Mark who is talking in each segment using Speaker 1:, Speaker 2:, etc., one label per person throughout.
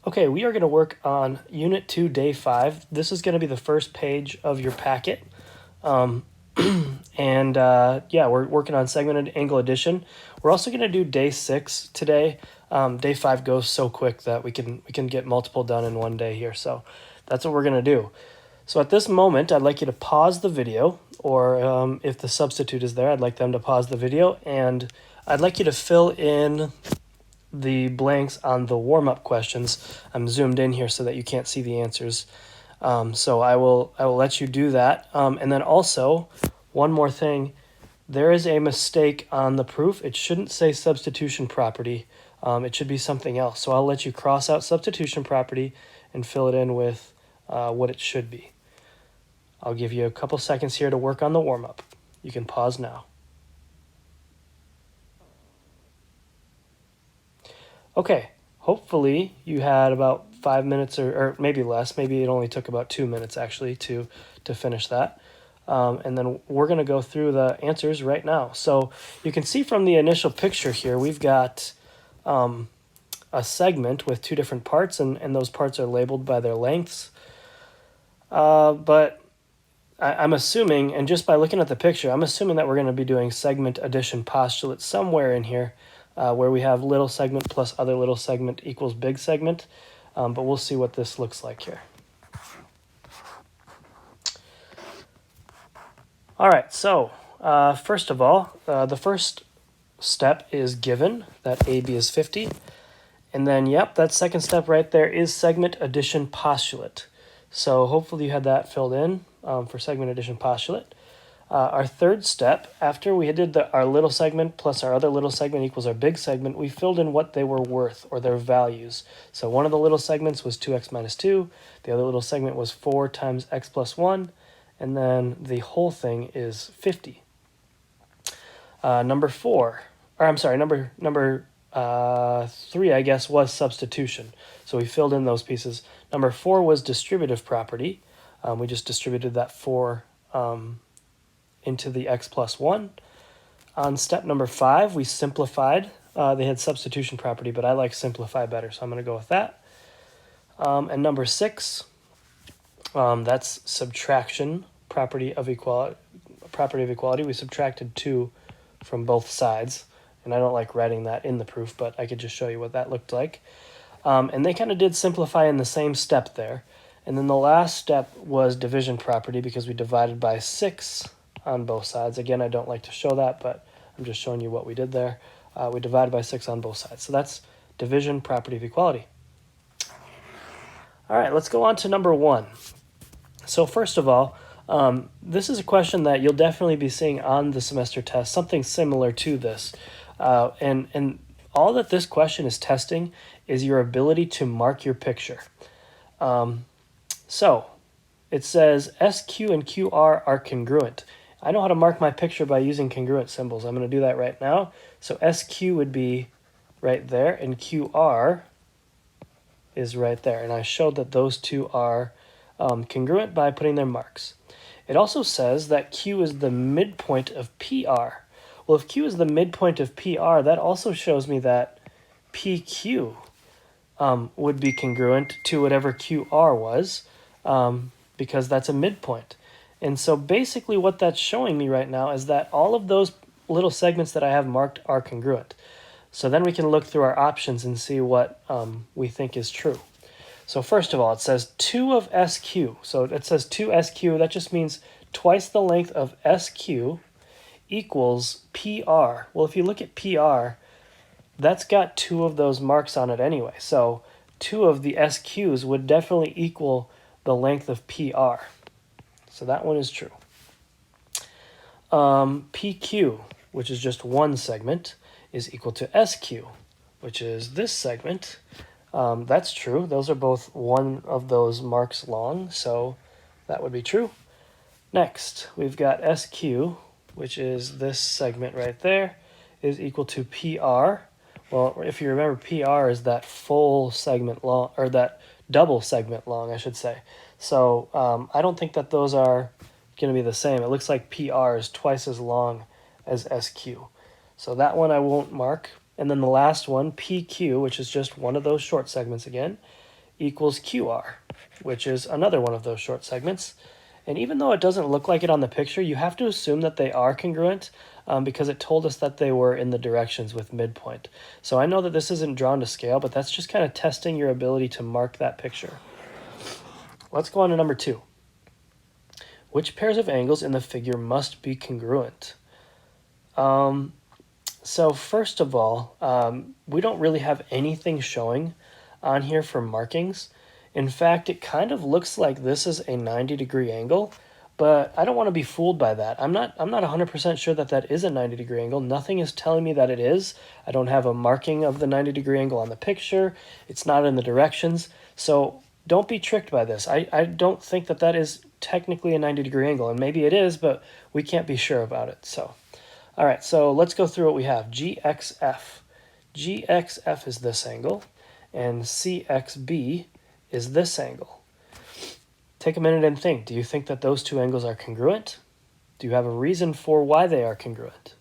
Speaker 1: Okay, we are going to work on Unit 2, Day 5. This is going to be the first page of your packet. Yeah, we're working on segmented angle addition. We're also going to do Day 6 today. Day 5 goes so quick that we can get multiple done in one day here. So that's what we're going to do. So at this moment, I'd like you to pause the video, or if the substitute is there, I'd like them to pause the video, and I'd like you to fill in the blanks on the warm-up questions. I'm zoomed in here so that you can't see the answers. So I will let you do that. And then also, one more thing, there is a mistake on the proof. It shouldn't say substitution property. It should be something else. So I'll let you cross out substitution property and fill it in with what it should be. I'll give you a couple seconds here to work on the warm-up. You can pause now. Okay, hopefully you had about 5 minutes or maybe less. Maybe it only took about 2 minutes actually to finish that. And then we're going to go through the answers right now. So you can see from the initial picture here, we've got a segment with two different parts, and those parts are labeled by their lengths. But I'm assuming, and just by looking at the picture, I'm assuming that we're going to be doing segment addition postulate somewhere in here. Where we have little segment plus other little segment equals big segment. But we'll see what this looks like here. All right, so first of all, the first step is given that AB is 50. And then, yep, that second step right there is segment addition postulate. So hopefully you had that filled in for segment addition postulate. Our third step, after we did our little segment plus our other little segment equals our big segment, we filled in what they were worth, or their values. So one of the little segments was 2x minus 2. The other little segment was 4 times x plus 1. And then the whole thing is 50. Number 3, I guess, was substitution. So we filled in those pieces. Number 4 was distributive property. We just distributed that 4 into the x plus 1. On step number 5, we simplified. They had substitution property, but I like simplify better, so I'm going to go with that. And number 6, that's subtraction property of equality. We subtracted 2 from both sides, and I don't like writing that in the proof, but I could just show you what that looked like. And they kind of did simplify in the same step there. And then the last step was division property, because we divided by 6 on both sides. Again, I don't like to show that, but I'm just showing you what we did there. We divided by 6 on both sides. So that's division property of equality. All right, let's go on to number 1. So first of all, this is a question that you'll definitely be seeing on the semester test, something similar to this. And all that this question is testing is your ability to mark your picture. So it says SQ and QR are congruent. I know how to mark my picture by using congruent symbols. I'm going to do that right now. So SQ would be right there, and QR is right there. And I showed that those two are congruent by putting their marks. It also says that Q is the midpoint of PR. Well, if Q is the midpoint of PR, that also shows me that PQ would be congruent to whatever QR was, because that's a midpoint. And so basically what that's showing me right now is that all of those little segments that I have marked are congruent. So then we can look through our options and see what we think is true. So first of all, it says 2 of SQ. So it says 2 SQ. That just means twice the length of SQ equals PR. Well, if you look at PR, that's got 2 of those marks on it anyway. So 2 of the SQs would definitely equal the length of PR. So that one is true. PQ, which is just one segment, is equal to SQ, which is this segment. That's true. Those are both one of those marks long, so that would be true. Next, we've got SQ, which is this segment right there, is equal to PR. Well, if you remember, PR is that full segment long, or that double segment long, I should say. So I don't think that those are going to be the same. It looks like PR is twice as long as SQ. So that one I won't mark. And then the last one, PQ, which is just one of those short segments again, equals QR, which is another one of those short segments. And even though it doesn't look like it on the picture, you have to assume that they are congruent because it told us that they were in the directions with midpoint. So I know that this isn't drawn to scale, but that's just kind of testing your ability to mark that picture. Let's go on to number 2. Which pairs of angles in the figure must be congruent? So first of all, we don't really have anything showing on here for markings. In fact, it kind of looks like this is a 90-degree angle, but I don't want to be fooled by that. I'm not 100% sure that that is a 90-degree angle. Nothing is telling me that it is. I don't have a marking of the 90-degree angle on the picture. It's not in the directions. So don't be tricked by this. I don't think that that is technically a 90-degree angle, and maybe it is, but we can't be sure about it. So, all right, so let's go through what we have. GXF. GXF is this angle, and CXB is this angle. Take a minute and think. Do you think that those two angles are congruent? Do you have a reason for why they are congruent?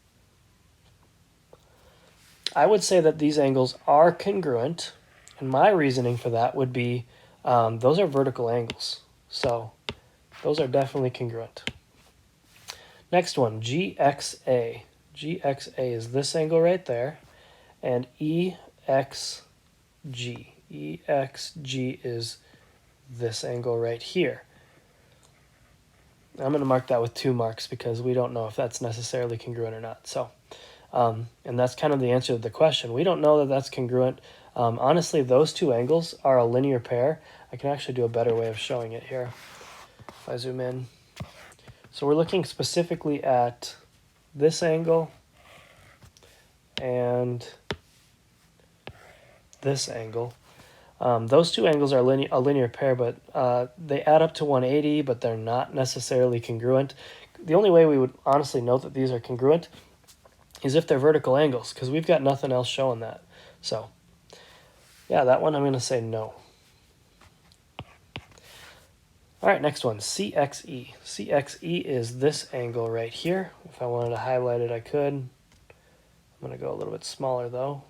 Speaker 1: I would say that these angles are congruent, and my reasoning for that would be those are vertical angles. So those are definitely congruent. Next one, GXA. GXA is this angle right there, and EXG. EXG is this angle right here. I'm going to mark that with 2 marks because we don't know if that's necessarily congruent or not. So, and that's kind of the answer to the question. We don't know that that's congruent. Honestly, those 2 angles are a linear pair. I can actually do a better way of showing it here. If I zoom in. So we're looking specifically at this angle and this angle. Those 2 angles are a linear pair, but they add up to 180, but they're not necessarily congruent. The only way we would honestly know that these are congruent is if they're vertical angles, because we've got nothing else showing that. So, yeah, that one I'm going to say no. All right, next one, CXE. CXE is this angle right here. If I wanted to highlight it, I could. I'm going to go a little bit smaller, though.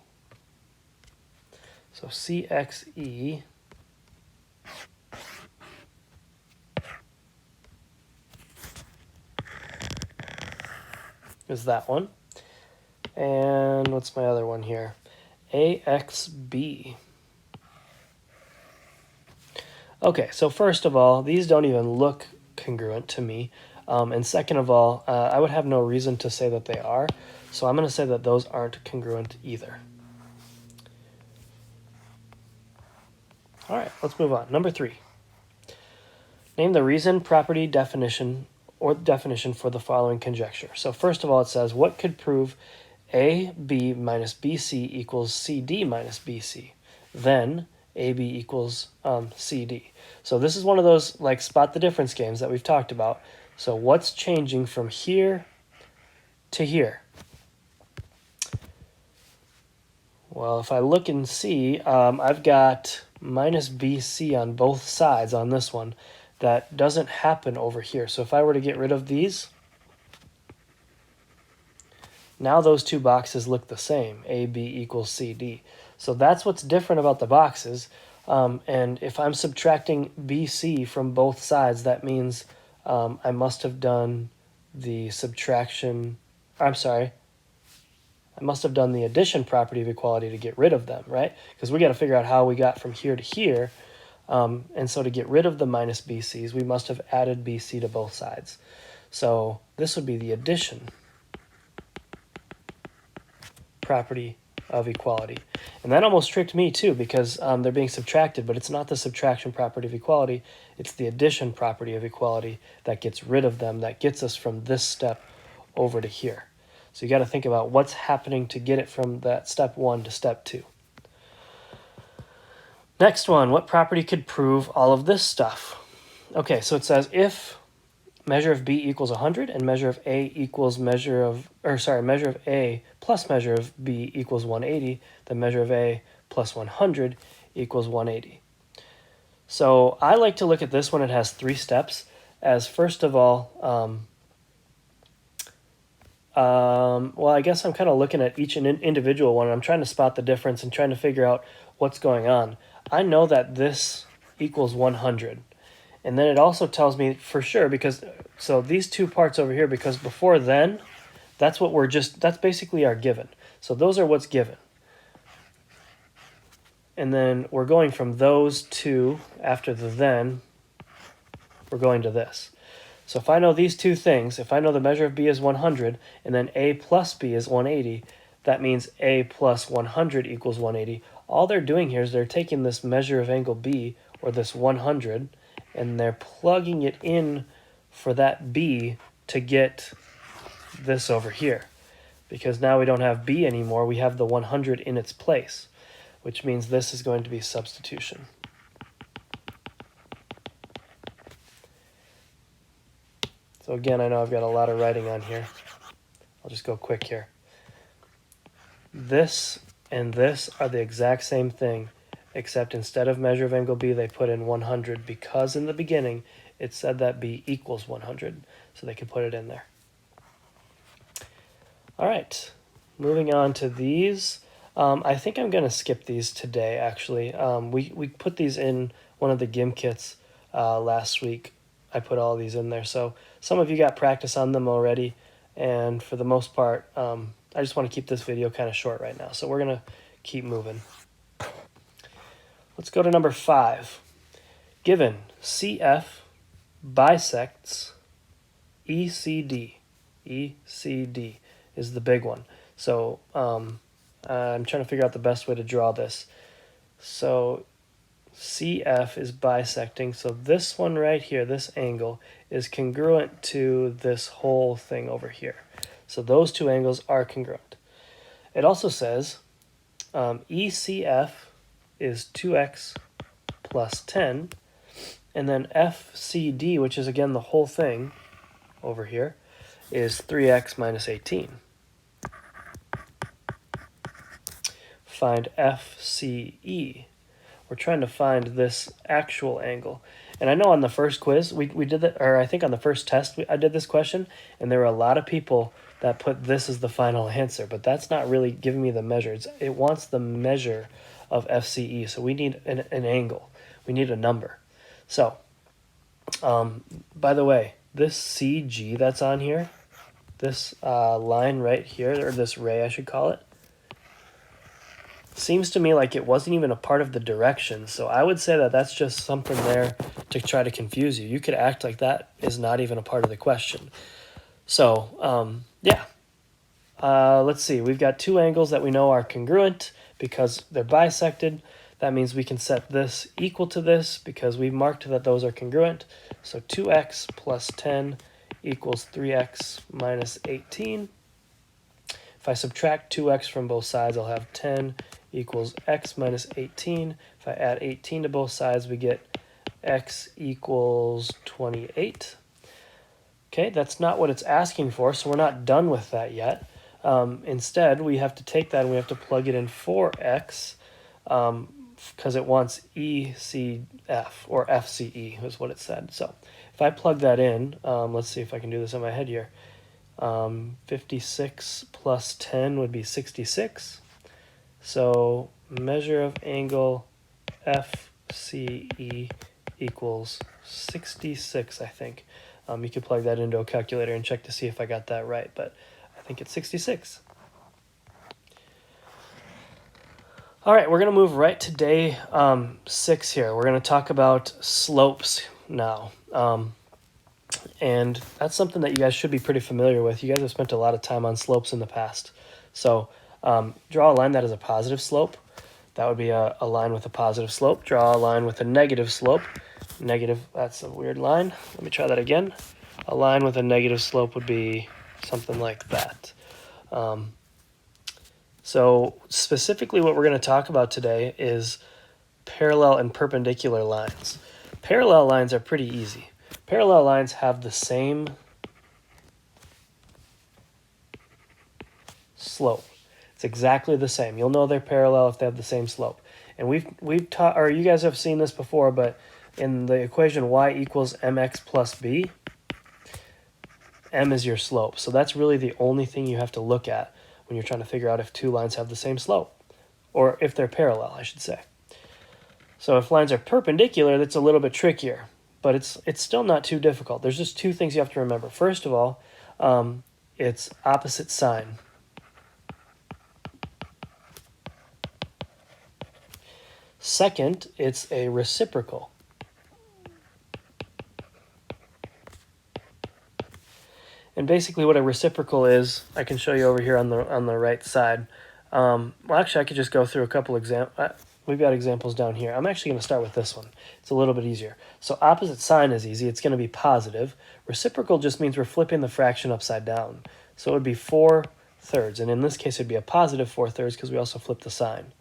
Speaker 1: So CXE is that one. And what's my other one here? AXB. Okay, so first of all, these don't even look congruent to me. And second of all, I would have no reason to say that they are. So I'm going to say that those aren't congruent either. All right, let's move on. Number 3. Name the reason, property, definition, or definition for the following conjecture. So first of all, it says, what could prove AB minus BC equals CD minus BC? Then AB equals CD. So this is one of those like spot the difference games that we've talked about. So what's changing from here to here? Well, if I look and see, I've got minus BC on both sides on this one. That doesn't happen over here. So if I were to get rid of these, now those 2 boxes look the same, AB equals CD. So that's what's different about the boxes. And if I'm subtracting BC from both sides, that means I must have done the subtraction, I'm sorry, I must have done the addition property of equality to get rid of them, right? Because we got to figure out how we got from here to here. And so to get rid of the minus BCs, we must have added BC to both sides. So this would be the addition property of equality. And that almost tricked me too, because they're being subtracted, but it's not the subtraction property of equality, it's the addition property of equality that gets rid of them, that gets us from this step over to here. So you got to think about what's happening to get it from that step 1 to step 2. Next one, what property could prove all of this stuff? Okay, so it says if measure of B equals 100 and measure of A equals measure of A plus measure of B equals 180, then measure of A plus 100 equals 180. So I like to look at this when it has 3 steps as first of all, well, I guess I'm kind of looking at each individual one. And I'm trying to spot the difference and trying to figure out what's going on, I know that this equals 100. And then it also tells me for sure, because so these two parts over here, because before then, that's what that's basically our given. So those are what's given. And then we're going from those two, after the then, we're going to this. So if I know these two things, if I know the measure of b is 100, and then a plus b is 180, that means a plus 100 equals 180. All they're doing here is they're taking this measure of angle b, or this 100, and they're plugging it in for that b to get this over here. Because now we don't have b anymore, we have the 100 in its place, which means this is going to be substitution. So again, I know I've got a lot of writing on here. I'll just go quick here. This and this are the exact same thing, except instead of measure of angle b, they put in 100 because in the beginning it said that b equals 100, so they could put it in there. All right, moving on to these. I think I'm going to skip these today, actually. We put these in one of the GIM kits last week. I put all these in there, so some of you got practice on them already, and for the most part, I just want to keep this video kind of short right now, so we're going to keep moving. Let's go to number 5. Given CF bisects ECD. ECD is the big one. So I'm trying to figure out the best way to draw this. So CF is bisecting, so this one right here, this angle, is congruent to this whole thing over here. So those two angles are congruent. It also says ECF is 2x plus 10, and then FCD, which is again the whole thing over here, is 3x minus 18. Find FCE. We're trying to find this actual angle. And I know on the first quiz, we did that, or I think on the first test, I did this question, and there were a lot of people that put this as the final answer, but that's not really giving me the measure. It wants the measure of FCE, so we need an angle. We need a number. So, by the way, this CG that's on here, this line right here, or this ray I should call it, seems to me like it wasn't even a part of the direction. So I would say that that's just something there to try to confuse you. You could act like that is not even a part of the question. So, yeah. Let's see. We've got two angles that we know are congruent because they're bisected. That means we can set this equal to this because we've marked that those are congruent. So 2x plus 10 equals 3x minus 18. If I subtract 2x from both sides, I'll have 10 equals x minus 18. If I add 18 to both sides, we get x equals 28. Okay, that's not what it's asking for, so we're not done with that yet. Instead, we have to take that and we have to plug it in for x because it wants ECF, or FCE is what it said. So if I plug that in, let's see if I can do this in my head here. 56 plus 10 would be 66. So measure of angle FCE equals 66, I think. You could plug that into a calculator and check to see if I got that right, but I think it's 66. All right, we're going to move right to day 6 here. We're going to talk about slopes now. And that's something that you guys should be pretty familiar with. You guys have spent a lot of time on slopes in the past. So draw a line that is a positive slope. That would be a line with a positive slope. Draw a line with a negative slope. Negative, that's a weird line. Let me try that again. A line with a negative slope would be something like that. So specifically what we're going to talk about today is parallel and perpendicular lines. Parallel lines are pretty easy. Parallel lines have the same slope. It's exactly the same. You'll know they're parallel if they have the same slope. And we've taught, or you guys have seen this before, but in the equation y equals mx plus b, m is your slope. So that's really the only thing you have to look at when you're trying to figure out if two lines have the same slope. or if they're parallel, I should say. So if lines are perpendicular, that's a little bit trickier, but it's still not too difficult. There's just two things you have to remember. First of all, it's opposite sign. Second, it's a reciprocal. And basically what a reciprocal is, I can show you over here on the right side. Well, actually, I could just go through a couple examples. We've got examples down here. I'm actually going to start with this one. It's a little bit easier. So opposite sign is easy. It's going to be positive. Reciprocal just means we're flipping the fraction upside down. So it would be 4/3. And in this case, it would be a positive 4/3 because we also flip the sign.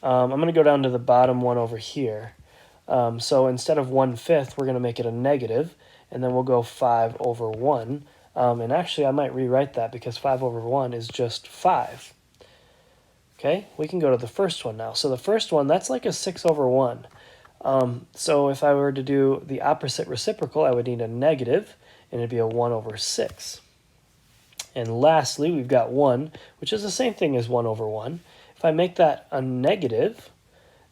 Speaker 1: I'm going to go down to the bottom one over here. So instead of 1/5, we're going to make it a negative. And then we'll go 5/1. And actually, I might rewrite that because 5/1 is just 5. Okay, we can go to the first one now. So the first one, that's like a 6/1. So if I were to do the opposite reciprocal, I would need a negative, and it'd be a 1/6. And lastly, we've got 1, which is the same thing as 1/1. If I make that a negative,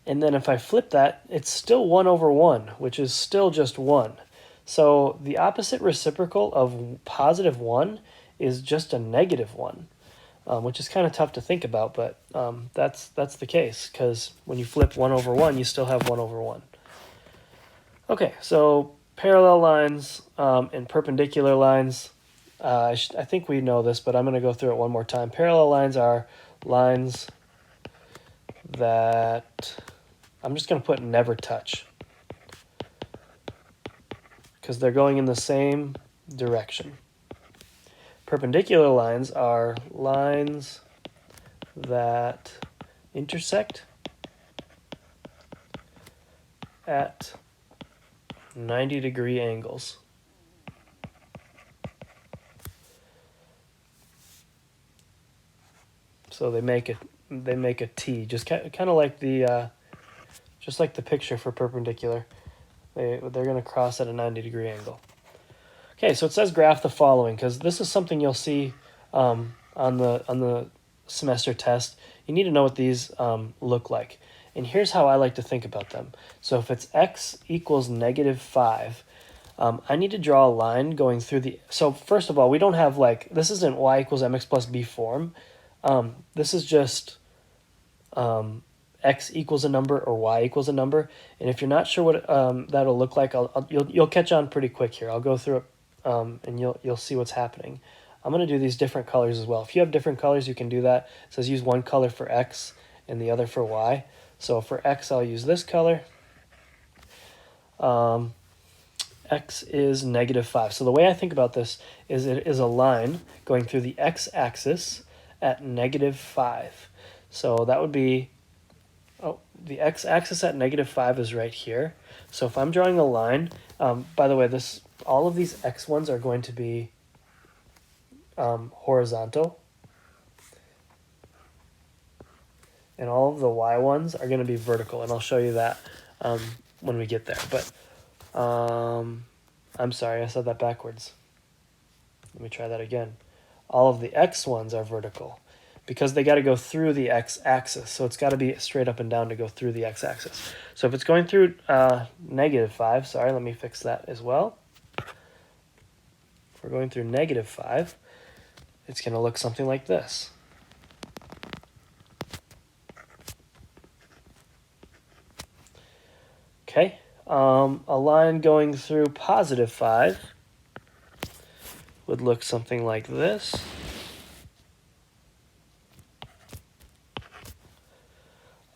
Speaker 1: and then if I flip that, it's still 1/1, which is still just 1. So the opposite reciprocal of positive 1 is just a negative 1, which is kind of tough to think about, but that's the case, because when you flip 1/1, you still have 1/1. Okay, so parallel lines and perpendicular lines, I think we know this, but I'm going to go through it one more time. Parallel lines are lines that I'm just going to put never touch, because they're going in the same direction. Perpendicular lines are lines that intersect at 90-degree angles. So they make a T, just kind of like the picture for perpendicular. They're going to cross at a 90-degree angle. Okay, so it says graph the following, because this is something you'll see on the semester test. You need to know what these look like. And here's how I like to think about them. So if it's x equals -5, I need to draw a line going through the... So first of all, we don't have this isn't y equals mx plus b form. This is just x equals a number or y equals a number. And if you're not sure what that'll look like, you'll catch on pretty quick here. I'll go through it and you'll see what's happening. I'm going to do these different colors as well. If you have different colors, you can do that. It says use one color for x and the other for y. So for x, I'll use this color. X is -5. So the way I think about this is it is a line going through the x-axis at -5. So that would be, the x-axis at -5 is right here. So if I'm drawing a line, by the way, all of these x ones are going to be horizontal. And all of the y ones are going to be vertical. And I'll show you that when we get there. But I'm sorry, I said that backwards. Let me try that again. All of the x ones are vertical because they got to go through the x-axis. So it's got to be straight up and down to go through the x-axis. So if it's going through -5, sorry, let me fix that as well. If we're going through -5, it's going to look something like this. Okay, a line going through +5 would look something like this.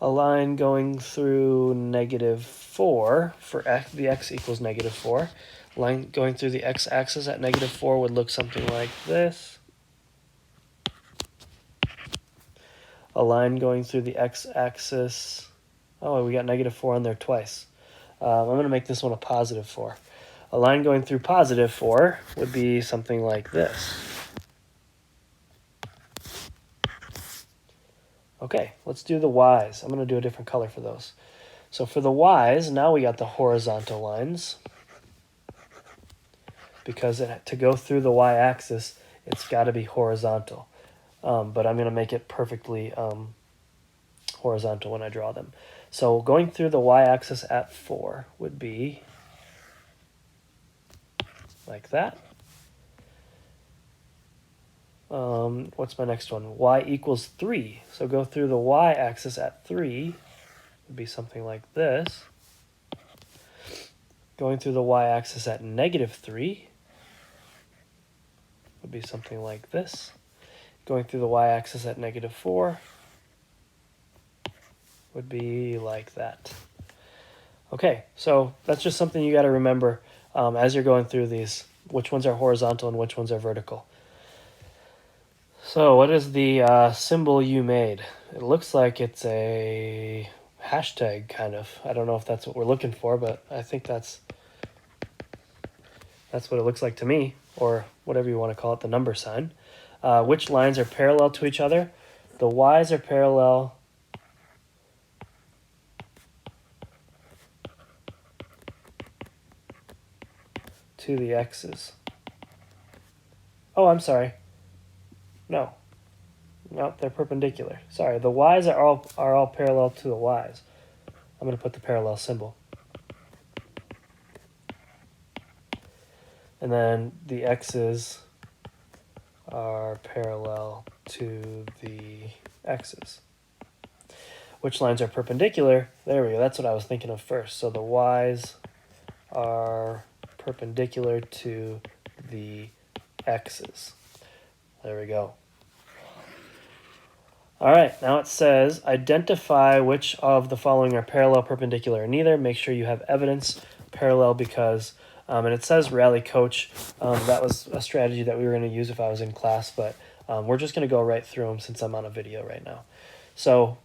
Speaker 1: A line going through -4 for x, the x equals -4. Line going through the x-axis at -4 would look something like this. A line going through the x-axis, oh, we got -4 on there twice. I'm going to make this one a +4. A line going through +4 would be something like this. Okay, let's do the y's. I'm going to do a different color for those. So for the y's, now we got the horizontal lines. Because to go through the y-axis, it's got to be horizontal. But I'm going to make it perfectly horizontal when I draw them. So going through the y-axis at 4 would be like that. What's my next one? Y equals 3. So go through the y-axis at 3 would be something like this. Going through the y-axis at -3 would be something like this. Going through the y-axis at -4 would be like that. Okay, so that's just something you got to remember as you're going through these, which ones are horizontal and which ones are vertical. So what is the symbol you made? It looks like it's a hashtag, kind of. I don't know if that's what we're looking for, but I think that's what it looks like to me, or whatever you want to call it, the number sign. Which lines are parallel to each other? The y's are parallel to the x's. Oh, I'm sorry. No, they're perpendicular. Sorry, the y's are all parallel to the y's. I'm going to put the parallel symbol. And then the x's are parallel to the x's. Which lines are perpendicular? There we go. That's what I was thinking of first. So the y's are perpendicular to the x's. There we go. All right, now it says identify which of the following are parallel, perpendicular, or neither. Make sure you have evidence parallel because, and it says rally coach. That was a strategy that we were going to use if I was in class, but we're just going to go right through them since I'm on a video right now. So,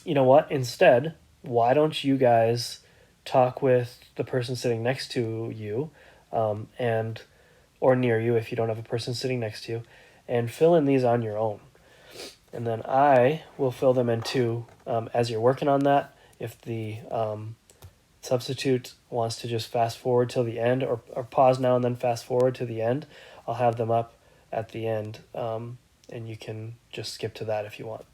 Speaker 1: you know what? Instead, why don't you guys talk with the person sitting next to you or near you if you don't have a person sitting next to you, and fill in these on your own. And then I will fill them in too as you're working on that. If the substitute wants to just fast forward till the end or pause now and then fast forward to the end, I'll have them up at the end and you can just skip to that if you want.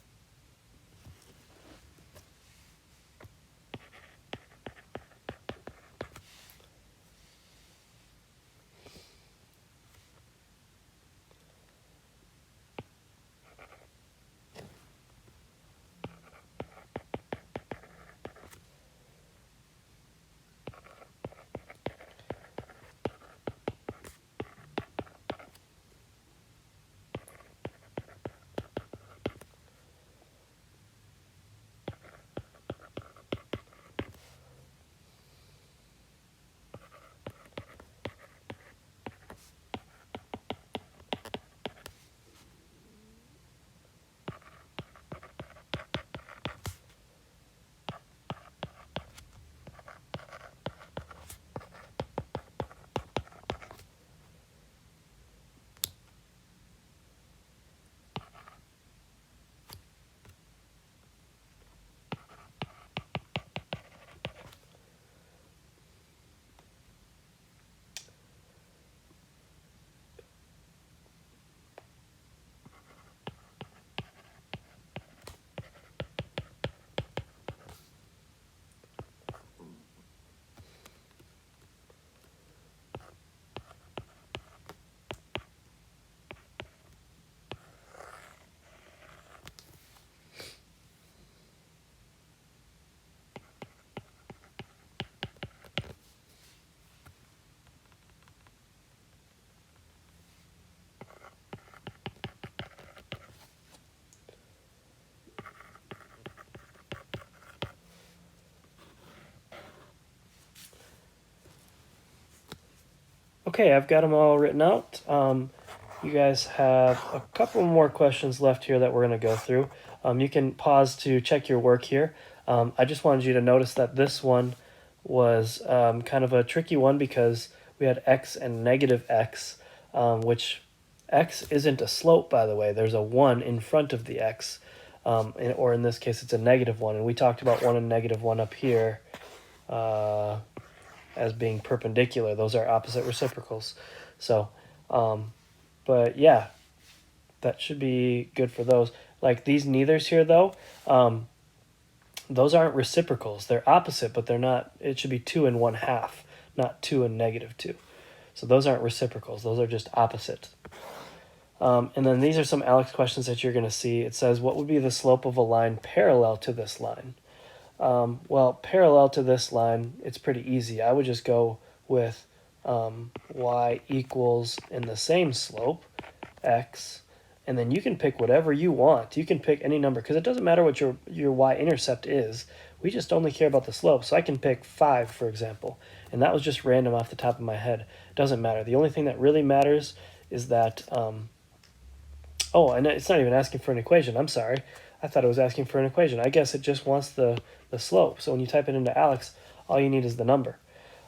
Speaker 1: Okay, I've got them all written out. You guys have a couple more questions left here that we're going to go through. You can pause to check your work here. I just wanted you to notice that this one was kind of a tricky one because we had x and negative x, which x isn't a slope, by the way. There's a 1 in front of the x, or in this case, it's a -1. And we talked about 1 and -1 up here as being perpendicular. Those are opposite reciprocals. So, but yeah, that should be good for those. Like these neithers here, though, those aren't reciprocals. They're opposite, but they're not. It should be 2 and 1/2, not 2 and -2. So those aren't reciprocals. Those are just opposite. And then these are some Alex questions that you're going to see. It says, what would be the slope of a line parallel to this line? Well, parallel to this line, it's pretty easy. I would just go with y equals in the same slope, x, and then you can pick whatever you want. You can pick any number, because it doesn't matter what your y-intercept is. We just only care about the slope. So I can pick 5, for example, and that was just random off the top of my head. It doesn't matter. The only thing that really matters is that, oh, and it's not even asking for an equation. I'm sorry. I thought it was asking for an equation. I guess it just wants the slope. So when you type it into Alex, all you need is the number.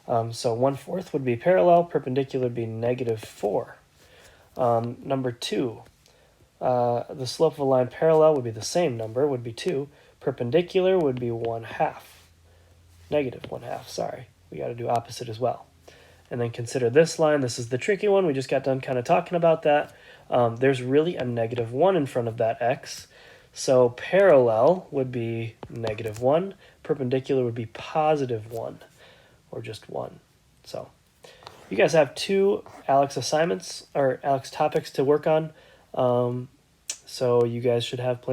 Speaker 1: So 1/4 would be parallel, perpendicular would be -4. Number 2, the slope of a line parallel would be the same number, would be 2. Perpendicular would be 1/2. -1/2, sorry. We got to do opposite as well. And then consider this line. This is the tricky one. We just got done kind of talking about that. There's really a -1 in front of that x. So parallel would be -1. Perpendicular would be +1, or just 1. So you guys have 2 Alex assignments or Alex topics to work on. So you guys should have plenty